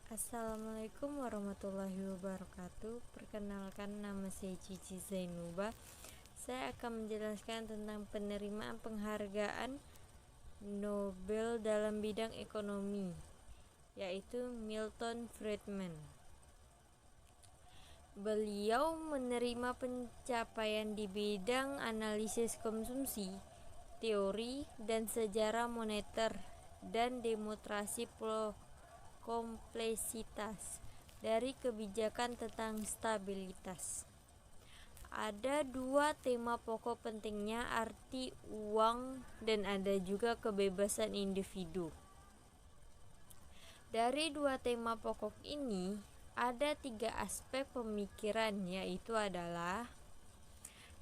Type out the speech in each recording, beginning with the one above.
Assalamualaikum warahmatullahi wabarakatuh. Perkenalkan, nama saya Cici Zainuba. Saya akan menjelaskan tentang penerimaan penghargaan Nobel dalam bidang ekonomi, yaitu Milton Friedman. Beliau menerima pencapaian di bidang analisis konsumsi, teori dan sejarah moneter, dan demonstrasi kompleksitas dari kebijakan tentang stabilitas. Ada dua tema pokok pentingnya, arti uang dan ada juga kebebasan individu. Dari dua tema pokok ini ada tiga aspek pemikiran, yaitu adalah: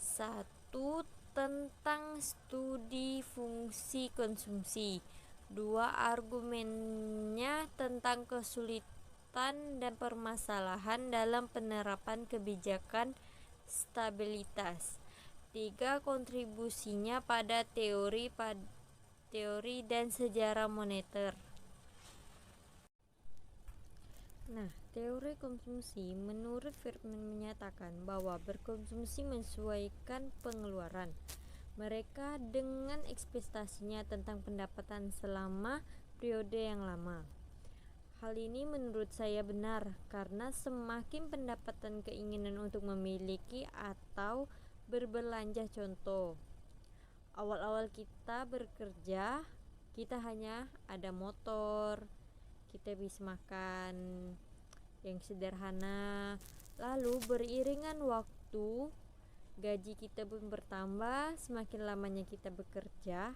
satu, tentang studi fungsi konsumsi. Dua, argumennya tentang kesulitan dan permasalahan dalam penerapan kebijakan stabilitas. Tiga, kontribusinya pada teori dan sejarah moneter. Nah, teori konsumsi menurut Friedman menyatakan bahwa berkonsumsi menyesuaikan pengeluaran mereka dengan ekspektasinya tentang pendapatan selama periode yang lama. Hal ini menurut saya benar karena semakin pendapatan keinginan untuk memiliki atau berbelanja. Contoh, awal-awal kita bekerja, kita hanya ada motor, kita bisa makan yang sederhana. Lalu beriringan waktu, gaji kita pun bertambah. Semakin lamanya kita bekerja,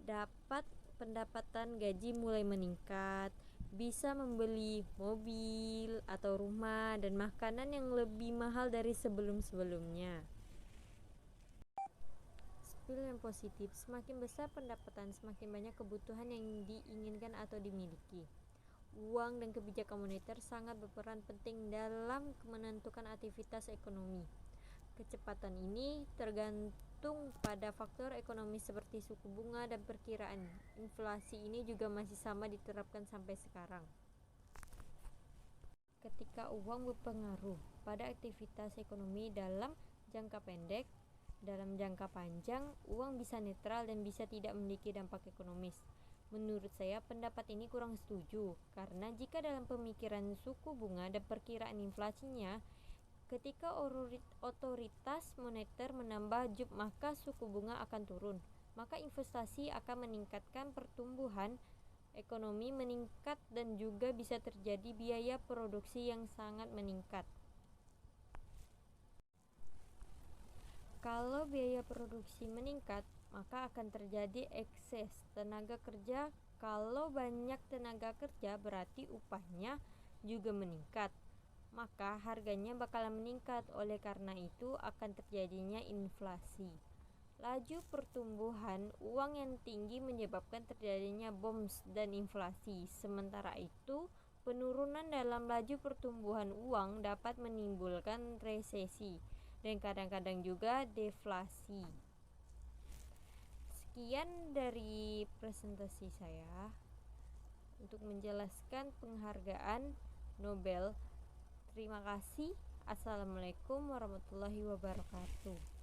dapat pendapatan gaji mulai meningkat, bisa membeli mobil atau rumah dan makanan yang lebih mahal dari sebelum-sebelumnya. Spill yang positif: semakin besar pendapatan, semakin banyak kebutuhan yang diinginkan atau dimiliki. Uang dan kebijakan moneter sangat berperan penting dalam menentukan aktivitas ekonomi. Kecepatan ini tergantung pada faktor ekonomi seperti suku bunga dan perkiraan inflasi. Ini juga masih sama diterapkan sampai sekarang. Ketika uang berpengaruh pada aktivitas ekonomi dalam jangka pendek, dalam jangka panjang uang bisa netral dan bisa tidak memiliki dampak ekonomis. Menurut saya pendapat ini kurang setuju, karena jika dalam pemikiran suku bunga dan perkiraan inflasinya, ketika otoritas moneter menambah maka suku bunga akan turun, maka investasi akan meningkatkan, pertumbuhan ekonomi meningkat, dan juga bisa terjadi biaya produksi yang sangat meningkat. Kalau biaya produksi meningkat, maka akan terjadi ekses tenaga kerja. Kalau banyak tenaga kerja, berarti upahnya juga meningkat, maka harganya bakalan meningkat. Oleh karena itu akan terjadinya inflasi. Laju pertumbuhan uang yang tinggi menyebabkan terjadinya boms dan inflasi. Sementara itu, penurunan dalam laju pertumbuhan uang dapat menimbulkan resesi dan kadang-kadang juga deflasi. Sekian dari presentasi saya untuk menjelaskan penghargaan Nobel. Terima kasih. Assalamualaikum warahmatullahi wabarakatuh.